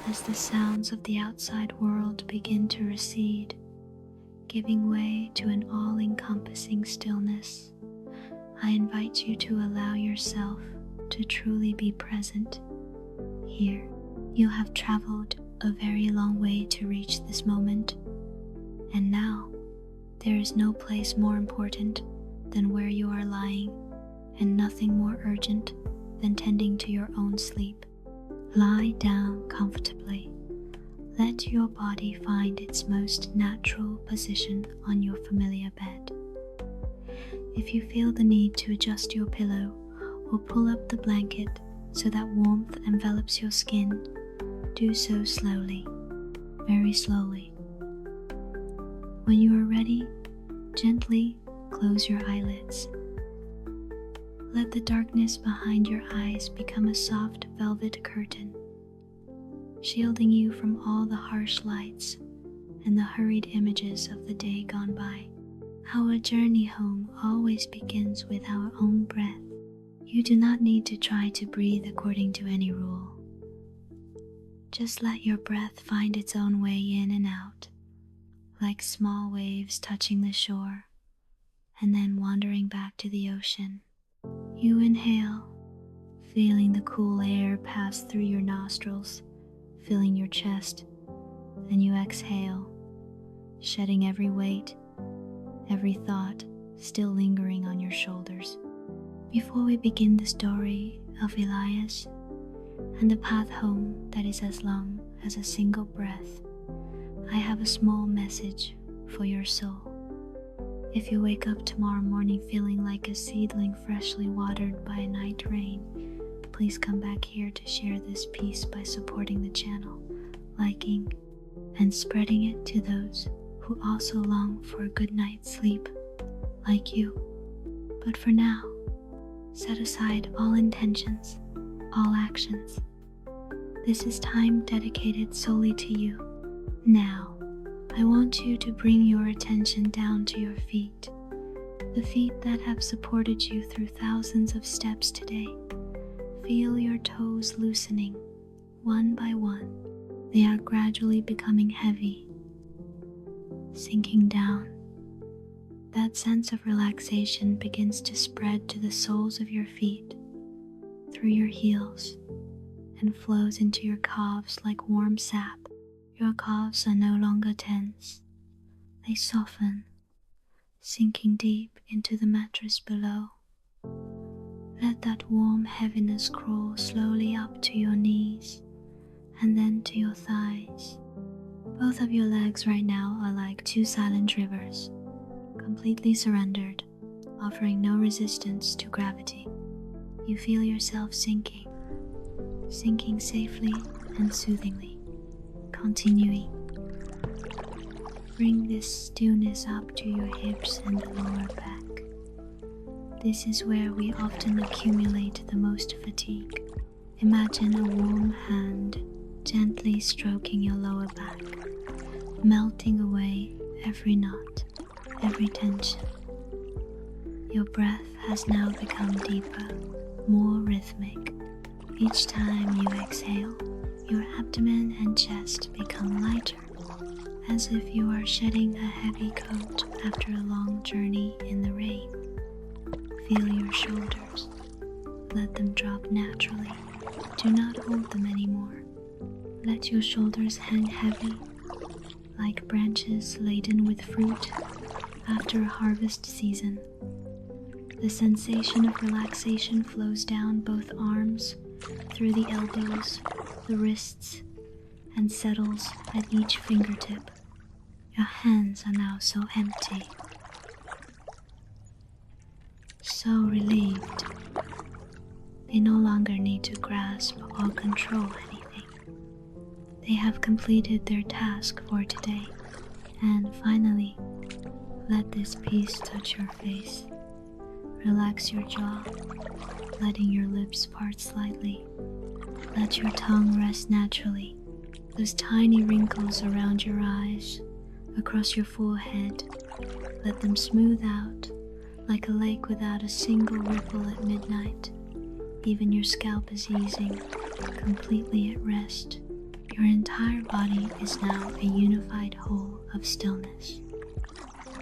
as the sounds of the outside world begin to recede, giving way to an all-encompassing stillness. I invite you to allow yourself to truly be present here. You have traveled a very long way to reach this moment, and now there is no place more important than where you are lying, and nothing more urgent than tending to your own sleep. Lie down comfortably. Let your body find its most natural position on your familiar bed. If you feel the need to adjust your pillow or pull up the blanket so that warmth envelops your skin, do so slowly, very slowly. When you are ready, gently close your eyelids. Let the darkness behind your eyes become a soft velvet curtain, shielding you from all the harsh lights and the hurried images of the day gone by. Our journey home always begins with our own breath. You do not need to try to breathe according to any rule. Just let your breath find its own way in and out, like small waves touching the shore and then wandering back to the ocean. You inhale, feeling the cool air pass through your nostrils, filling your chest, and you exhale, shedding every weight, every thought still lingering on your shoulders. Before we begin the story of Elias and the path home that is as long as a single breath, I have a small message for your soul. If you wake up tomorrow morning feeling like a seedling freshly watered by a night rain, please come back here to share this piece by supporting the channel, liking, and spreading it to those who also long for a good night's sleep, like you. But for now, set aside all intentions, all actions. This is time dedicated solely to you. Now, I want you to bring your attention down to your feet, the feet that have supported you through thousands of steps today. Feel your toes loosening, one by one. They are gradually becoming heavy, sinking down. That sense of relaxation begins to spread to the soles of your feet, through your heels, and flows into your calves like warm sap. Your calves are no longer tense. They soften, sinking deep into the mattress below. Let that warm heaviness crawl slowly up to your knees and then to your thighs. Both of your legs right now are like two silent rivers, completely surrendered, offering no resistance to gravity. You feel yourself sinking safely and soothingly. Continuing. Bring this stillness up to your hips and the lower back. This is where we often accumulate the most fatigue. Imagine a warm hand gently stroking your lower back, melting away every knot, every tension. Your breath has now become deeper, more rhythmic. Each time you exhale, your abdomen and chest become lighter, as if you are shedding a heavy coat after a long journey in the rain. Feel your shoulders. Let them drop naturally. Do not hold them anymore. Let your shoulders hang heavy, like branches laden with fruit after a harvest season. The sensation of relaxation flows down both arms, through the elbows, the wrists, and settles at each fingertip. Your hands are now so empty, so relieved. They no longer need to grasp or control anything. They have completed their task for today. And finally, let this peace touch your face. Relax your jaw, letting your lips part slightly. Let your tongue rest naturally. Those tiny wrinkles around your eyes, across your forehead, let them smooth out like a lake without a single ripple at midnight. Even your scalp is easing, completely at rest. Your entire body is now a unified whole of stillness.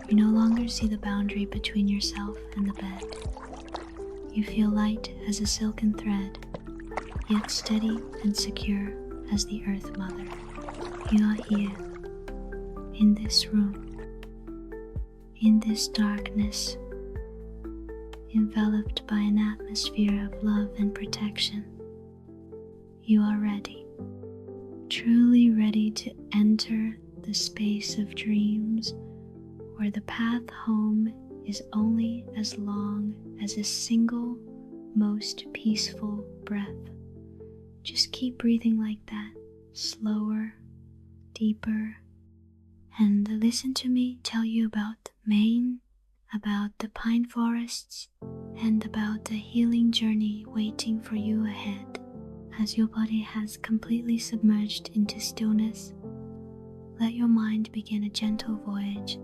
You no longer see the boundary between yourself and the bed. You feel light as a silken thread, yet steady and secure as the Earth Mother. You are here, in this room, in this darkness, enveloped by an atmosphere of love and protection. You are ready, truly ready to enter the space of dreams where the path home is only as long as a single, most peaceful breath. Just keep breathing like that, slower, deeper, and listen to me tell you about Maine, about the pine forests, and about the healing journey waiting for you ahead. As your body has completely submerged into stillness, let your mind begin a gentle voyage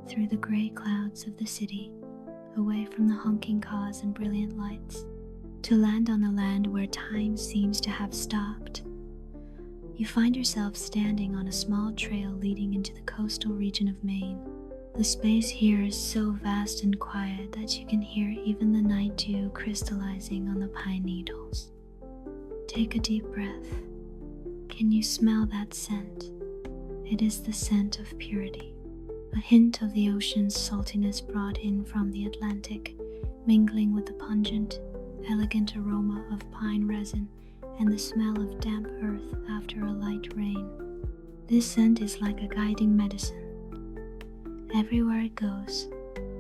through the gray clouds of the city, away from the honking cars and brilliant lights, to land on a land where time seems to have stopped. You find yourself standing on a small trail leading into the coastal region of Maine. The space here is so vast and quiet that you can hear even the night dew crystallizing on the pine needles. Take a deep breath. Can you smell that scent? It is the scent of purity, a hint of the ocean's saltiness brought in from the Atlantic, mingling with the pungent, elegant aroma of pine resin and the smell of damp earth after a light rain. This scent is like a guiding medicine. Everywhere it goes,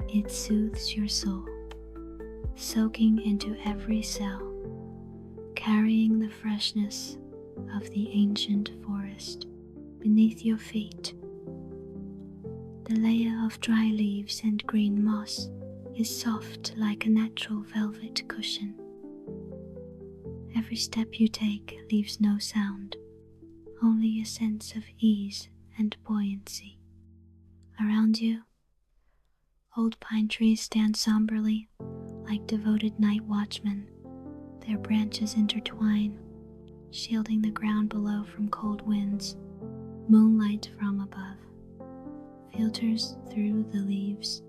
it soothes your soul, soaking into every cell, carrying the freshness of the ancient forest beneath your feet. The layer of dry leaves and green moss is soft like a natural velvet cushion. Every step you take leaves no sound, only a sense of ease and buoyancy. Around you, old pine trees stand somberly like devoted night watchmen. Their branches intertwine, shielding the ground below from cold winds. Moonlight from above filters through the leaves,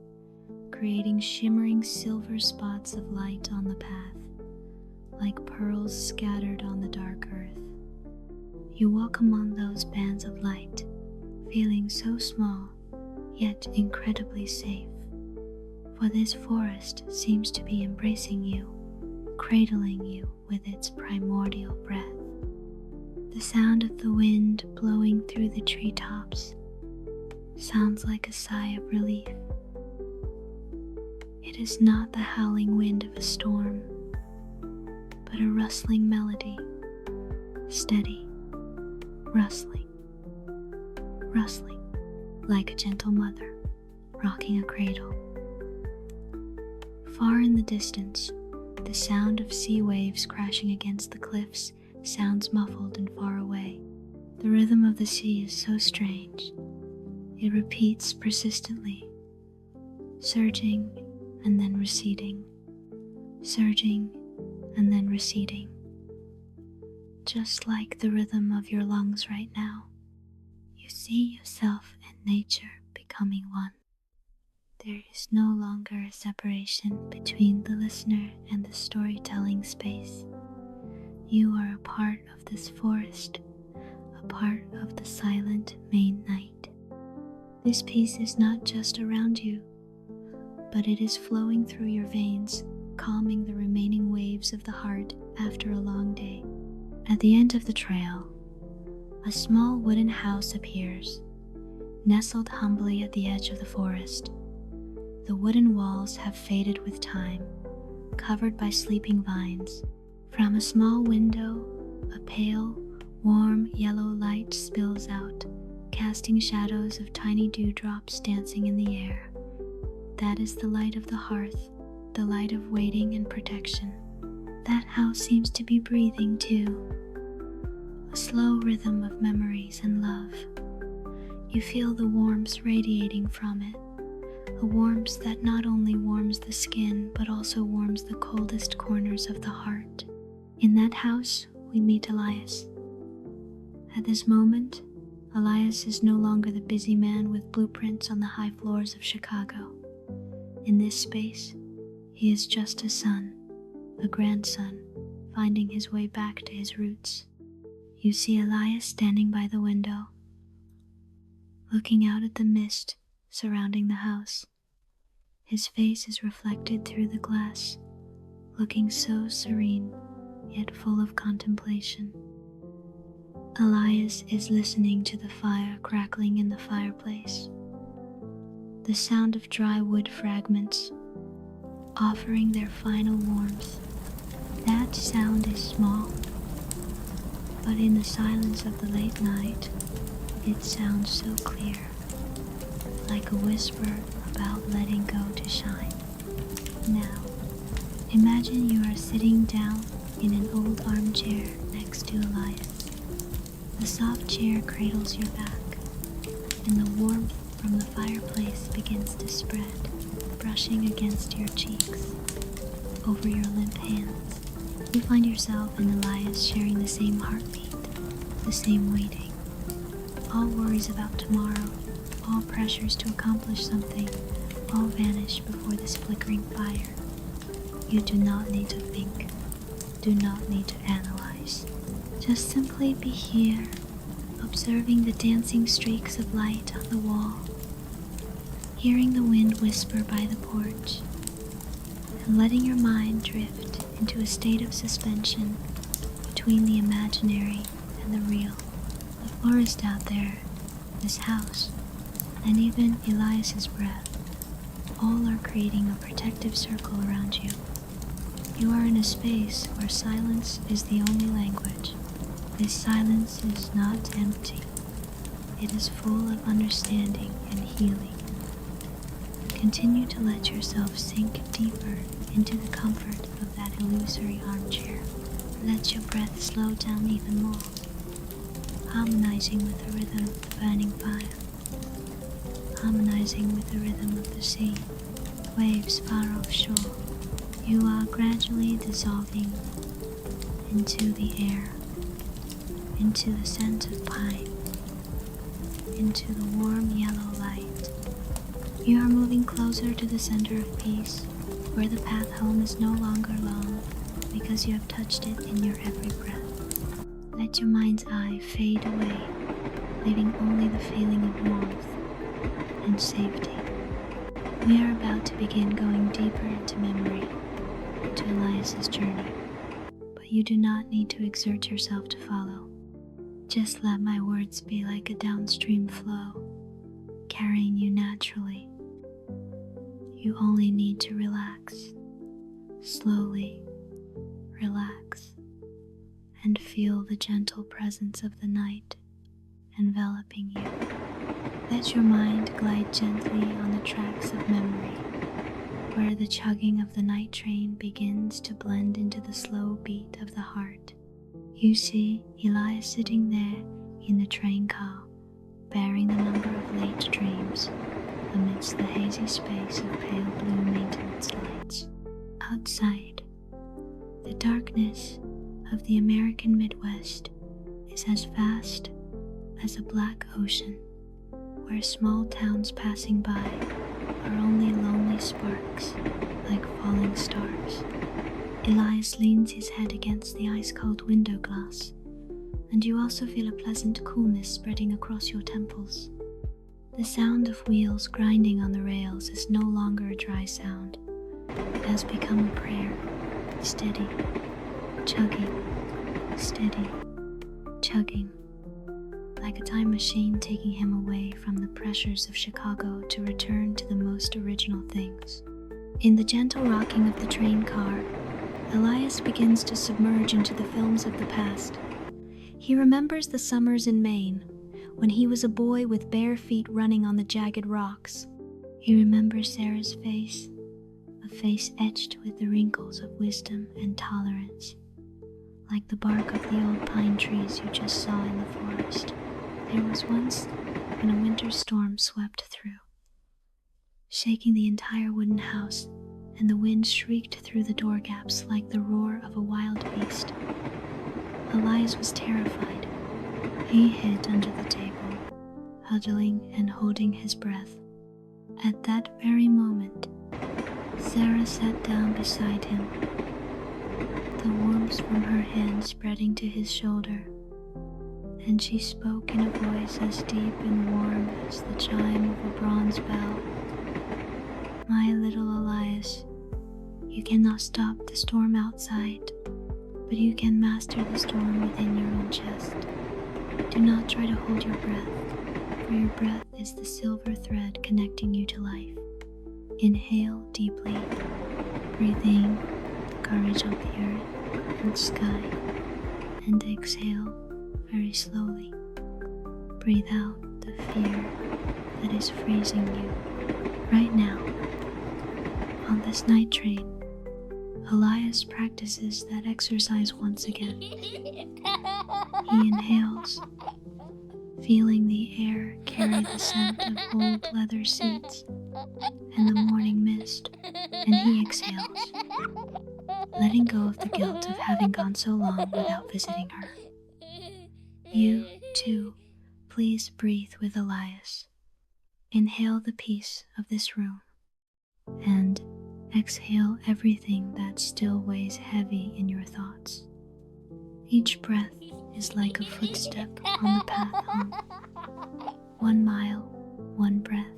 creating shimmering silver spots of light on the path, like pearls scattered on the dark earth. You walk among those bands of light, feeling so small, yet incredibly safe, for this forest seems to be embracing you, cradling you with its primordial breath. The sound of the wind blowing through the treetops sounds like a sigh of relief. It is not the howling wind of a storm, but a rustling melody, steady, rustling, rustling, like a gentle mother rocking a cradle. Far in the distance, the sound of sea waves crashing against the cliffs sounds muffled and far away. The rhythm of the sea is so strange. It repeats persistently, surging and then receding, surging and then receding, just like the rhythm of your lungs right now. You see yourself and nature becoming one. There is no longer a separation between the listener and the storytelling space. You are a part of this forest, a part of the silent Maine night. This peace is not just around you, but it is flowing through your veins, calming the remaining waves of the heart after a long day. At the end of the trail, a small wooden house appears, nestled humbly at the edge of the forest. The wooden walls have faded with time, covered by sleeping vines. From a small window, a pale, warm yellow light spills out, casting shadows of tiny dewdrops dancing in the air. That is the light of the hearth, the light of waiting and protection. That house seems to be breathing too, a slow rhythm of memories and love. You feel the warmth radiating from it, a warmth that not only warms the skin but also warms the coldest corners of the heart. In that house, we meet Elias. At this moment, Elias is no longer the busy man with blueprints on the high floors of Chicago. In this space, he is just a son, a grandson, finding his way back to his roots. You see Elias standing by the window, looking out at the mist surrounding the house. His face is reflected through the glass, looking so serene, yet full of contemplation. Elias is listening to the fire crackling in the fireplace, the sound of dry wood fragments offering their final warmth. That sound is small, but in the silence of the late night, it sounds so clear, like a whisper about letting go to shine. Now, imagine you are sitting down in an old armchair next to Elias. The soft chair cradles your back, and the warmth from the fireplace begins to spread, brushing against your cheeks, over your limp hands. You find yourself and Elias sharing the same heartbeat, the same waiting. All worries about tomorrow, all pressures to accomplish something, all vanish before this flickering fire. You do not need to think, do not need to analyze. Just simply be here, observing the dancing streaks of light on the wall, hearing the wind whisper by the porch, and letting your mind drift into a state of suspension between the imaginary and the real. The forest out there, this house, and even Elias's breath, all are creating a protective circle around you. You are in a space where silence is the only language. This silence is not empty. It is full of understanding and healing. Continue to let yourself sink deeper into the comfort of that illusory armchair. Let your breath slow down even more, harmonizing with the rhythm of the burning fire, harmonizing with the rhythm of the sea, waves far offshore. You are gradually dissolving into the air, into the scent of pine, into the warm yellow light. You are moving closer to the center of peace, where the path home is no longer long because you have touched it in your every breath. Let your mind's eye fade away, leaving only the feeling of warmth and safety. We are about to begin going deeper into memory, into Elias's journey, but you do not need to exert yourself to follow. Just let my words be like a downstream flow, carrying you naturally. You only need to relax, slowly relax, and feel the gentle presence of the night enveloping you. Let your mind glide gently on the tracks of memory, where the chugging of the night train begins to blend into the slow beat of the heart. You see Elias sitting there in the train car, bearing the number of late dreams amidst the hazy space of pale blue maintenance lights. Outside, the darkness of the American Midwest is as vast as a black ocean, where small towns passing by are only lonely sparks like falling stars. Elias leans his head against the ice-cold window glass, and you also feel a pleasant coolness spreading across your temples. The sound of wheels grinding on the rails is no longer a dry sound. It has become a prayer, steady, chugging, steady, chugging, like a time machine taking him away from the pressures of Chicago to return to the most original things. In the gentle rocking of the train car, Elias begins to submerge into the films of the past. He remembers the summers in Maine, when he was a boy with bare feet running on the jagged rocks. He remembers Sarah's face, a face etched with the wrinkles of wisdom and tolerance, like the bark of the old pine trees you just saw in the forest. There was once when a winter storm swept through, shaking the entire wooden house, and the wind shrieked through the door gaps like the roar of a wild beast. Elias was terrified, He hid under the table, huddling and holding his breath. At that very moment, Sarah sat down beside him, the warmth from her hand spreading to his shoulder, and she spoke in a voice as deep and warm as the chime of a bronze bell. "My little Elias, you cannot stop the storm outside, but you can master the storm within your own chest. Do not try to hold your breath, for your breath is the silver thread connecting you to life. Inhale deeply, breathing the courage of the earth and sky, and exhale very slowly. Breathe out the fear that is freezing you right now." On this night train, Elias practices that exercise once again. He inhales, feeling the air carry the scent of old leather seats and the morning mist, and he exhales, letting go of the guilt of having gone so long without visiting her. You, too, please breathe with Elias. Inhale the peace of this room, and exhale everything that still weighs heavy in your thoughts. Each breath is like a footstep on the path home. 1 mile, 1 breath.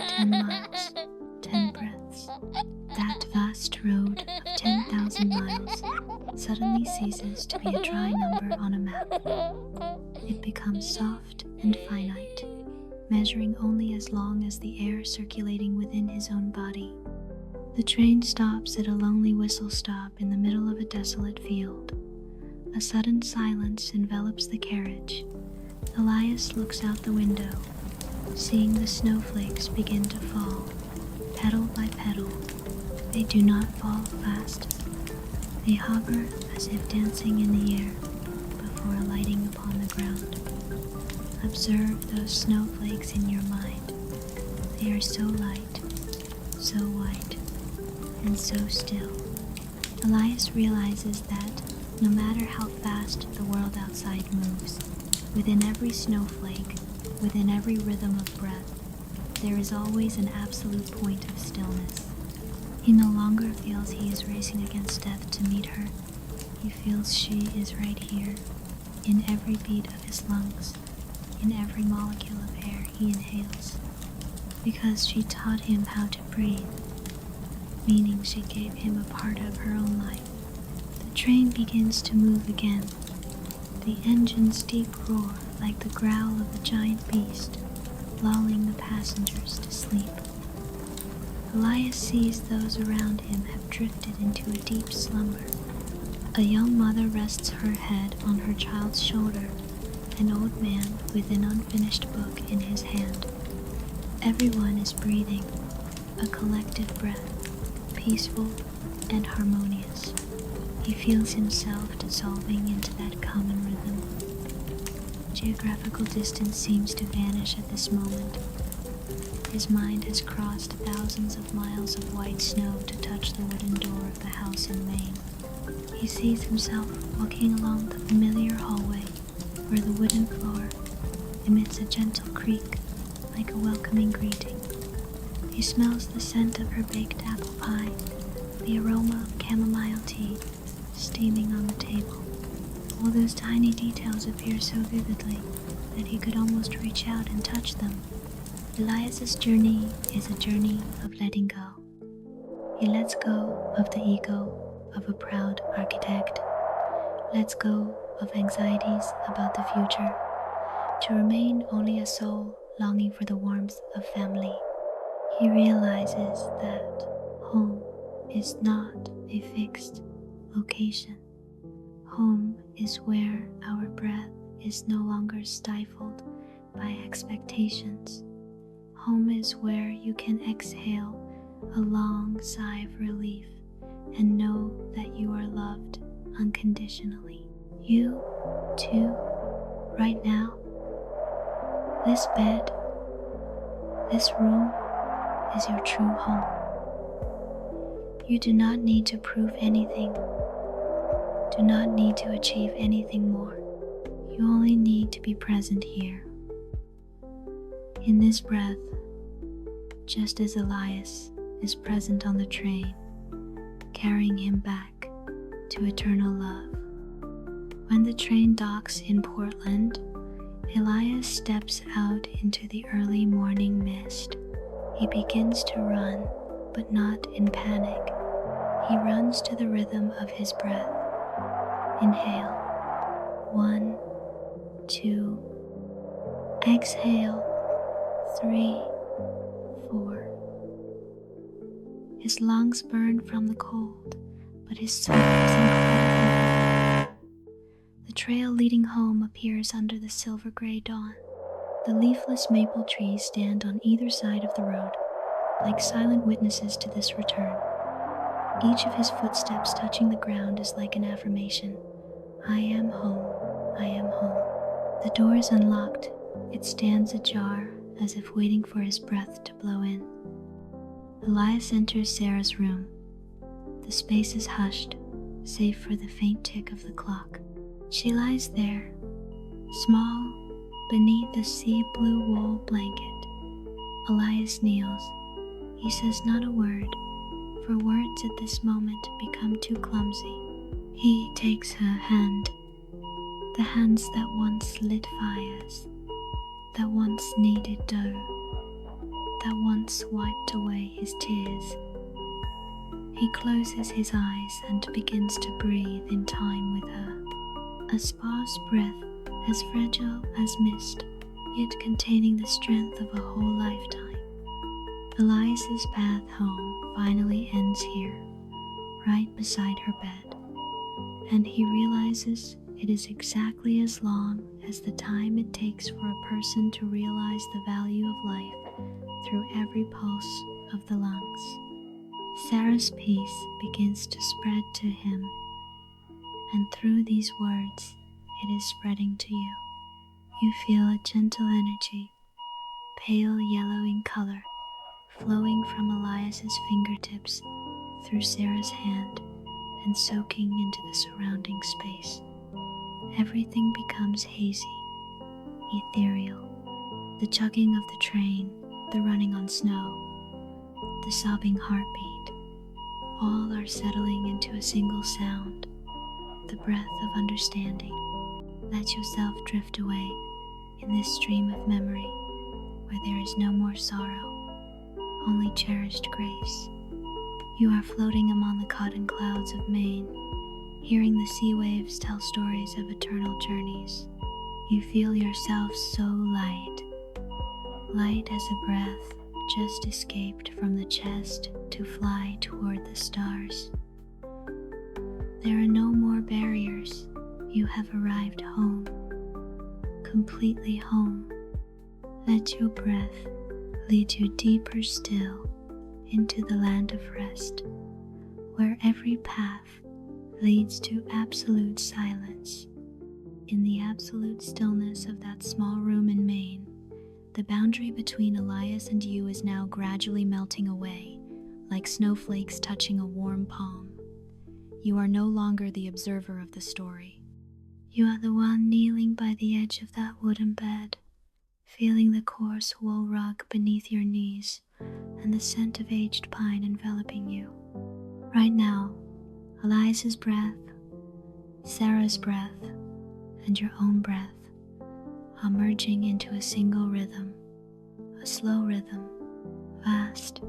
10 miles, 10 breaths. That vast road of 10,000 miles suddenly ceases to be a dry number on a map. It becomes soft and finite, measuring only as long as the air circulating within his own body. The train stops at a lonely whistle stop in the middle of a desolate field. A sudden silence envelops the carriage. Elias looks out the window, seeing the snowflakes begin to fall, petal by petal. They do not fall fast. They hover as if dancing in the air before alighting upon the ground. Observe those snowflakes in your mind. They are so light, so white, and so still. Elias realizes that no matter how fast the world outside moves, within every snowflake, within every rhythm of breath, there is always an absolute point of stillness. He no longer feels he is racing against death to meet her. He feels she is right here, in every beat of his lungs, in every molecule of air he inhales, because she taught him how to breathe, meaning she gave him a part of her own life. The train begins to move again, the engine's deep roar like the growl of a giant beast, lulling the passengers to sleep. Elias sees those around him have drifted into a deep slumber. A young mother rests her head on her child's shoulder, an old man with an unfinished book in his hand. Everyone is breathing, a collective breath, peaceful and harmonious. He feels himself dissolving into that common rhythm. Geographical distance seems to vanish at this moment. His mind has crossed thousands of miles of white snow to touch the wooden door of the house in Maine. He sees himself walking along the familiar hallway where the wooden floor emits a gentle creak like a welcoming greeting. He smells the scent of her baked apple pie, the aroma of chamomile tea steaming on the table. All those tiny details appear so vividly that he could almost reach out and touch them. Elias's journey is a journey of letting go. He lets go of the ego of a proud architect, lets go of anxieties about the future, to remain only a soul longing for the warmth of family. He realizes that home is not a fixed location. Home is where our breath is no longer stifled by expectations. Home is where you can exhale a long sigh of relief and know that you are loved unconditionally. You, too, right now, this bed, this room is your true home. You do not need to prove anything. Do not need to achieve anything more. You only need to be present here, in this breath, just as Elias is present on the train, carrying him back to eternal love. When the train docks in Portland, Elias steps out into the early morning mist. He begins to run, but not in panic. He runs to the rhythm of his breath. Inhale. 1, 2. Exhale. 3, 4. His lungs burn from the cold, but his soul is incredible. The trail leading home appears under the silver gray dawn. The leafless maple trees stand on either side of the road, like silent witnesses to this return. Each of his footsteps touching the ground is like an affirmation. I am home, I am home. The door is unlocked. It stands ajar, as if waiting for his breath to blow in. Elias enters Sarah's room. The space is hushed, save for the faint tick of the clock. She lies there, small, beneath a sea blue wool blanket. Elias kneels. He says not a word, for words at this moment become too clumsy. He takes her hand, the hands that once lit fires, that once kneaded dough, that once wiped away his tears. He closes his eyes and begins to breathe in time with her. A sparse breath, as fragile as mist, yet containing the strength of a whole lifetime. Elias's path home finally ends here, right beside her bed, and he realizes it is exactly as long as the time it takes for a person to realize the value of life through every pulse of the lungs. Sarah's peace begins to spread to him, and through these words, it is spreading to you. You feel a gentle energy, pale yellow in color, flowing from Elias's fingertips through Sarah's hand and soaking into the surrounding space. Everything becomes hazy, ethereal. The chugging of the train, the running on snow, the sobbing heartbeat, all are settling into a single sound, the breath of understanding. Let yourself drift away in this stream of memory where there is no more sorrow, only cherished grace. You are floating among the cotton clouds of Maine, hearing the sea waves tell stories of eternal journeys. You feel yourself so light, light as a breath just escaped from the chest to fly toward the stars. There are no more barriers. You have arrived home, completely home. Let your breath lead you deeper still into the land of rest, where every path leads to absolute silence. In the absolute stillness of that small room in Maine, the boundary between Elias and you is now gradually melting away, like snowflakes touching a warm palm. You are no longer the observer of the story. You are the one kneeling by the edge of that wooden bed, feeling the coarse wool rug beneath your knees and the scent of aged pine enveloping you. Right now, Elias's breath, Sarah's breath, and your own breath are merging into a single rhythm, a slow rhythm, vast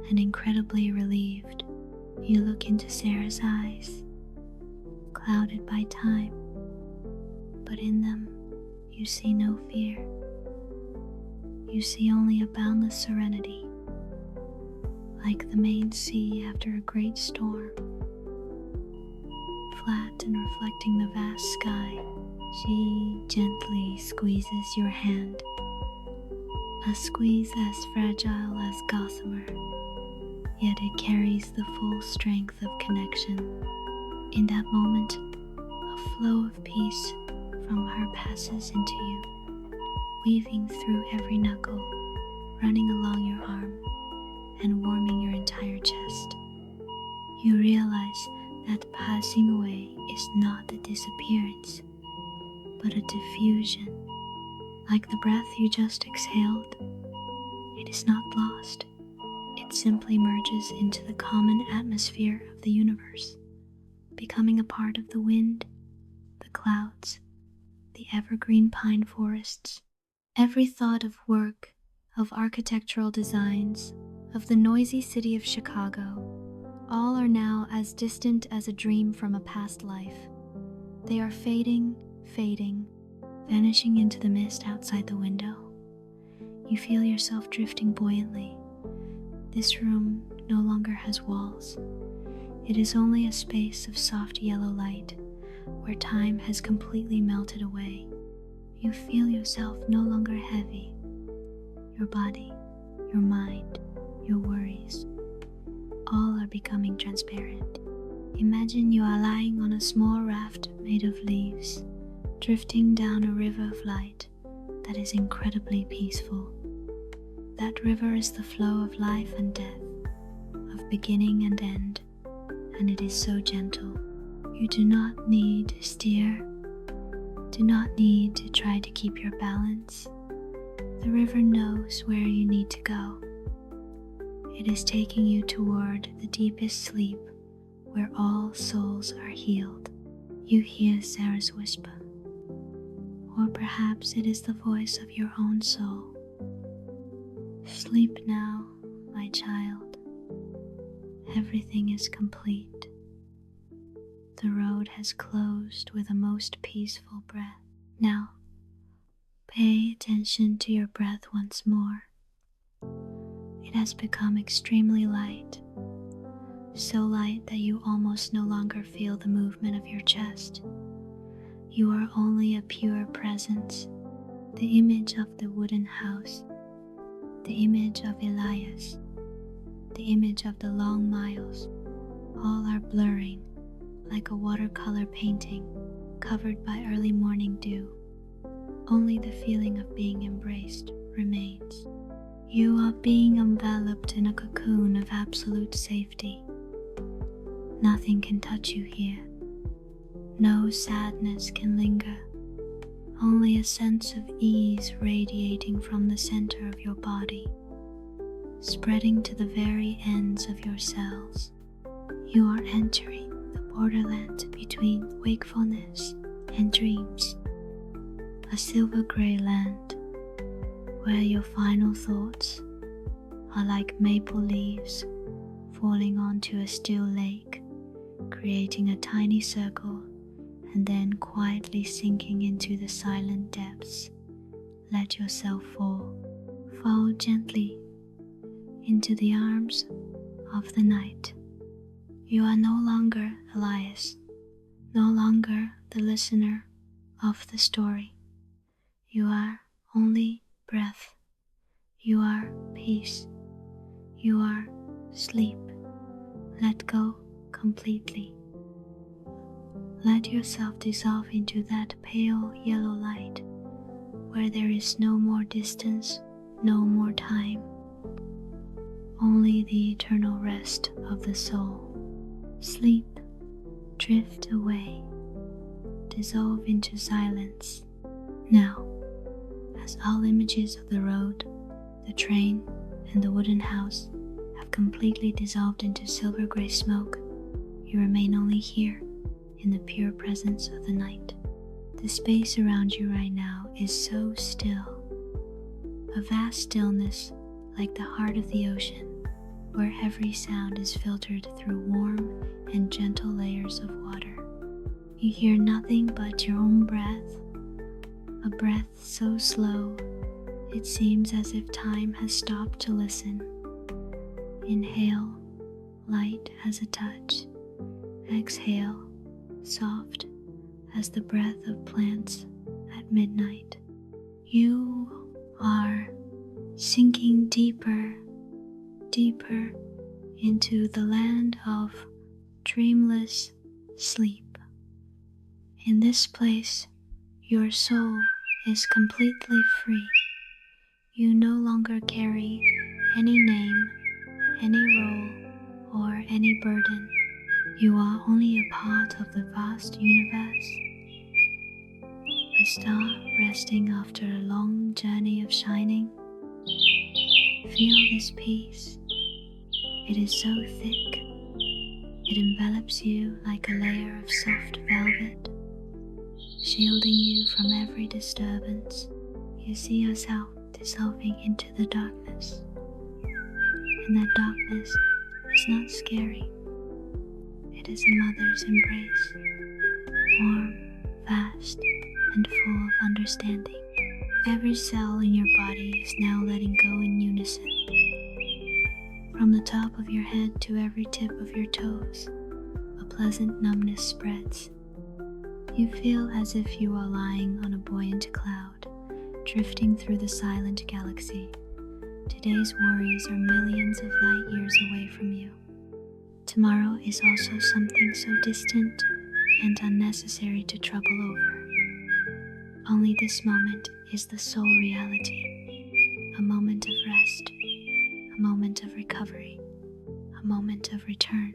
and incredibly relieved. You look into Sarah's eyes, clouded by time, but in them you see no fear. You see only a boundless serenity, like the Maine sea after a great storm. Flat and reflecting the vast sky, she gently squeezes your hand, a squeeze as fragile as gossamer, yet it carries the full strength of connection. In that moment, a flow of peace from her passes into you, weaving through every knuckle, running along your arm, and warming your entire chest. You realize that passing away is not the disappearance, but a diffusion, like the breath you just exhaled. It is not lost. It simply merges into the common atmosphere of the universe, becoming a part of the wind, the clouds, the evergreen pine forests. Every thought of work, of architectural designs, of the noisy city of Chicago, all are now as distant as a dream from a past life. They are fading, vanishing into the mist outside the window. You feel yourself drifting buoyantly. This room no longer has walls. It is only a space of soft yellow light where time has completely melted away. You feel yourself no longer heavy. Your body, your mind, your worries, all are becoming transparent. Imagine you are lying on a small raft made of leaves, drifting down a river of light that is incredibly peaceful. That river is the flow of life and death, of beginning and end, and it is so gentle. You do not need to steer, do not need to try to keep your balance. The river knows where you need to go. It is taking you toward the deepest sleep where all souls are healed. You hear Sarah's whisper, or perhaps it is the voice of your own soul. Sleep now, my child. Everything is complete. The road has closed with a most peaceful breath. Now, pay attention to your breath once more. It has become extremely light, so light that you almost no longer feel the movement of your chest. You are only a pure presence, the image of the wooden house, the image of Elias, the image of the long miles. All are blurring like a watercolor painting covered by early morning dew. Only the feeling of being embraced remains. You are being enveloped in a cocoon of absolute safety. Nothing can touch you here. No sadness can linger. Only a sense of ease radiating from the center of your body, spreading to the very ends of your cells. You are entering the borderland between wakefulness and dreams, a silver gray land where your final thoughts are like maple leaves falling onto a still lake, creating a tiny circle and then quietly sinking into the silent depths. Let yourself fall. Fall gently into the arms of the night. You are no longer Elias, no longer the listener of the story. You are only breath. You are peace. You are sleep. Let go completely. Let yourself dissolve into that pale yellow light where there is no more distance, no more time, only the eternal rest of the soul. Sleep, drift away, dissolve into silence. Now, as all images of the road, the train, and the wooden house have completely dissolved into silver gray smoke, you remain only here in the pure presence of the night. The space around you right now is so still, a vast stillness like the heart of the ocean, where every sound is filtered through warm and gentle layers of water. You hear nothing but your own breath, a breath so slow it seems as if time has stopped to listen. Inhale, light as a touch. Exhale, soft as the breath of plants at midnight. You are sinking deeper, deeper into the land of dreamless sleep. In this place, your soul is completely free. You no longer carry any name, any role, or any burden. You are only a part of the vast universe, a a star resting after a long journey of shining. Feel this peace. It is so thick. It envelops you like a layer of soft velvet, shielding you from every disturbance. You see yourself dissolving into the darkness. And that darkness is not scary. It is a mother's embrace, warm, vast, and full of understanding. Every cell in your body is now letting go in unison. From the top of your head to every tip of your toes, a pleasant numbness spreads. You feel as if you are lying on a buoyant cloud, drifting through the silent galaxy. Today's worries are millions of light years away from you. Tomorrow is also something so distant and unnecessary to trouble over. Only this moment is the sole reality, a moment of rest, a moment of recovery, a moment of return.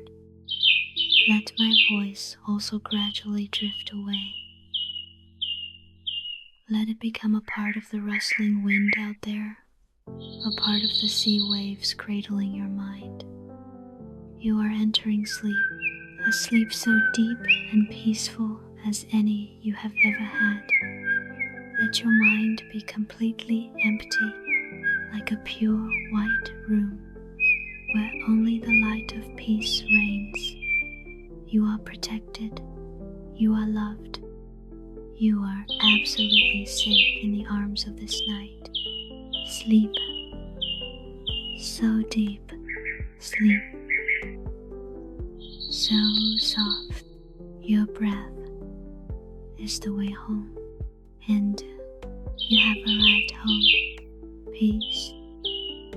Let my voice also gradually drift away. Let it become a part of the rustling wind out there, a part of the sea waves cradling your mind. You are entering sleep, a sleep so deep and peaceful as any you have ever had. Let your mind be completely empty, like a pure white room where only the light of peace reigns. You are protected, you are loved, you are absolutely safe in the arms of this night. Sleep, so deep, sleep, so soft. Your breath is the way home, and you have arrived home. Peace,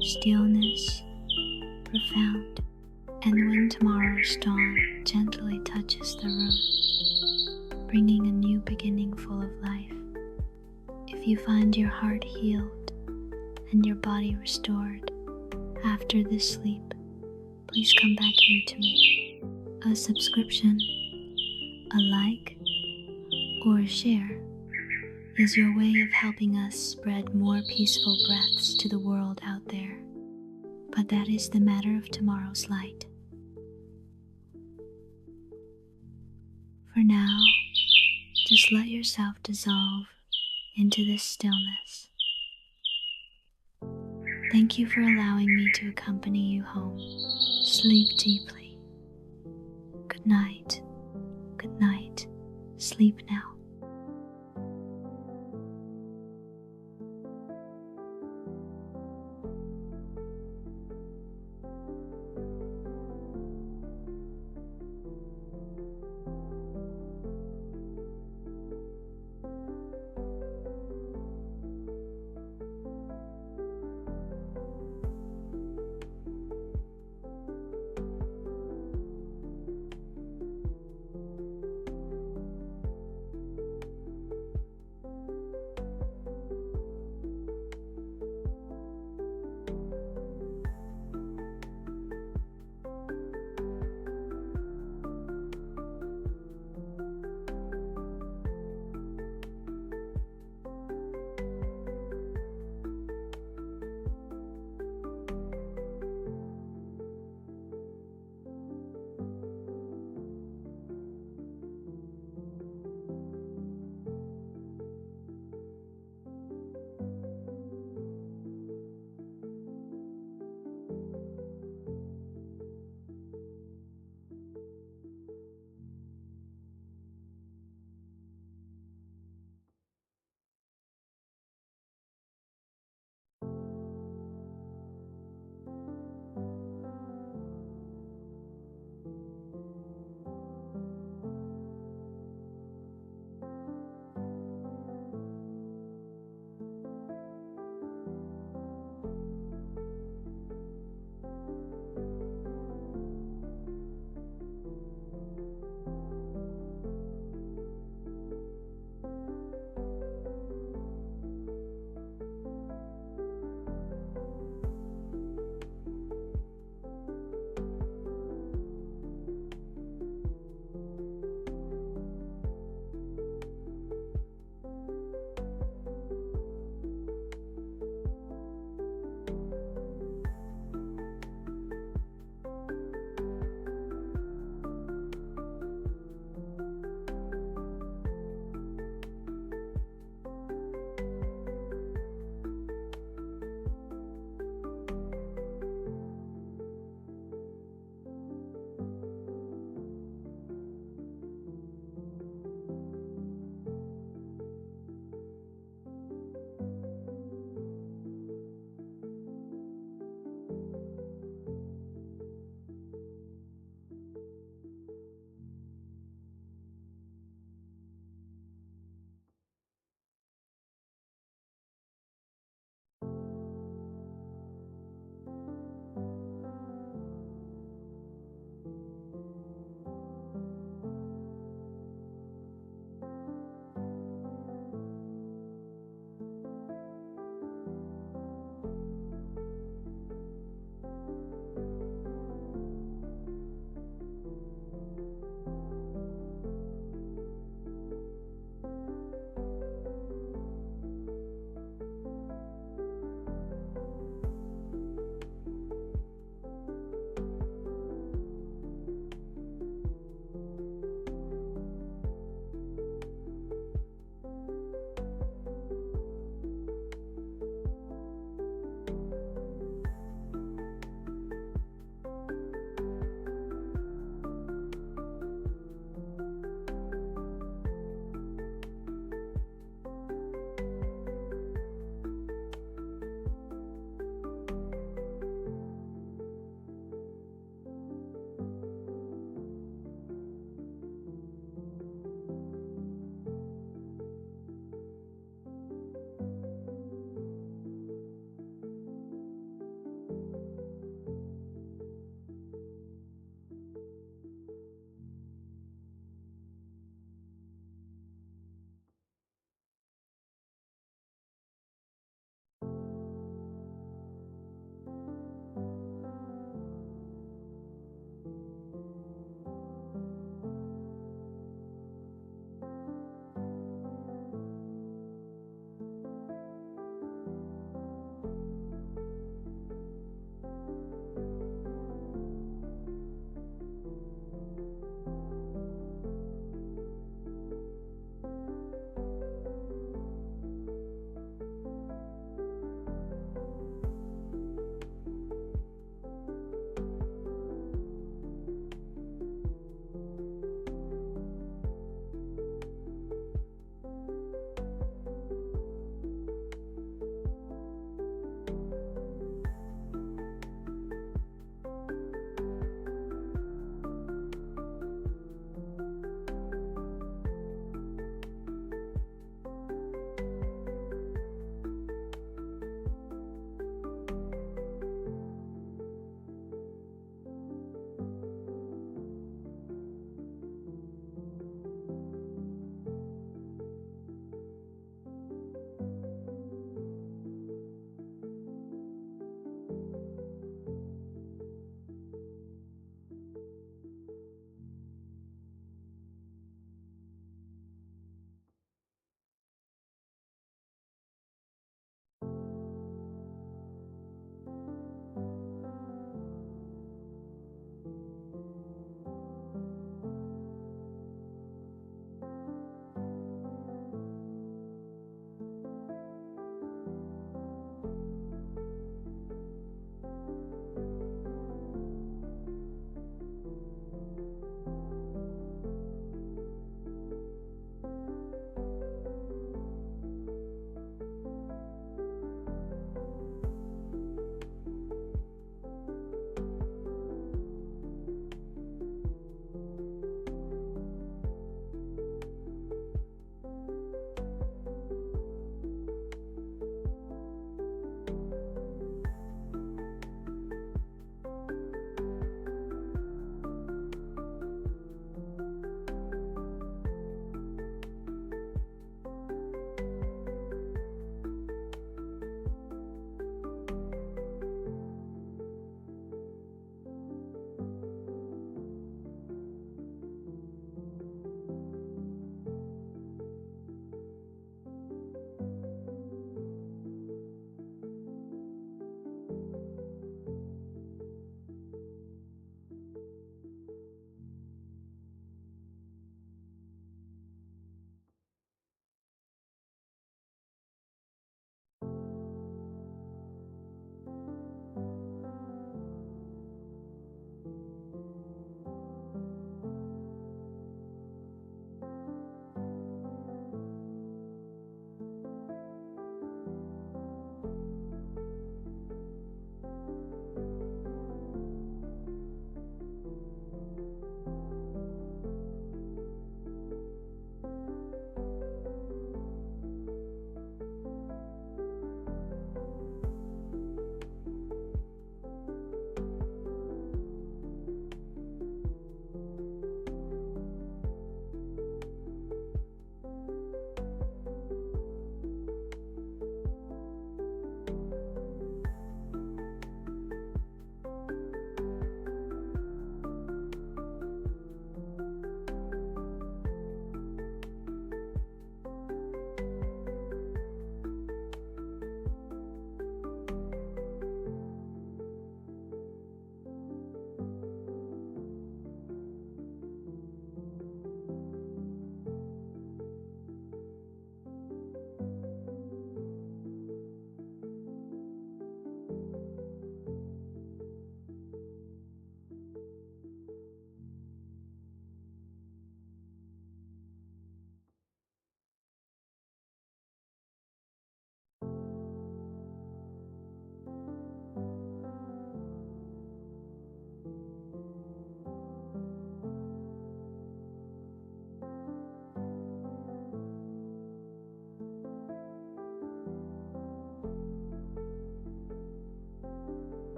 stillness, profound. And when tomorrow's dawn gently touches the room, bringing a new beginning full of life, if you find your heart healed and your body restored after this sleep, please come back here to me. A subscription, a like, or a share is your way of helping us spread more peaceful breaths to the world out there. But that is the matter of tomorrow's light. For now, just let yourself dissolve into this stillness. Thank you for allowing me to accompany you home. Sleep deeply. Good night. Good night. Sleep now.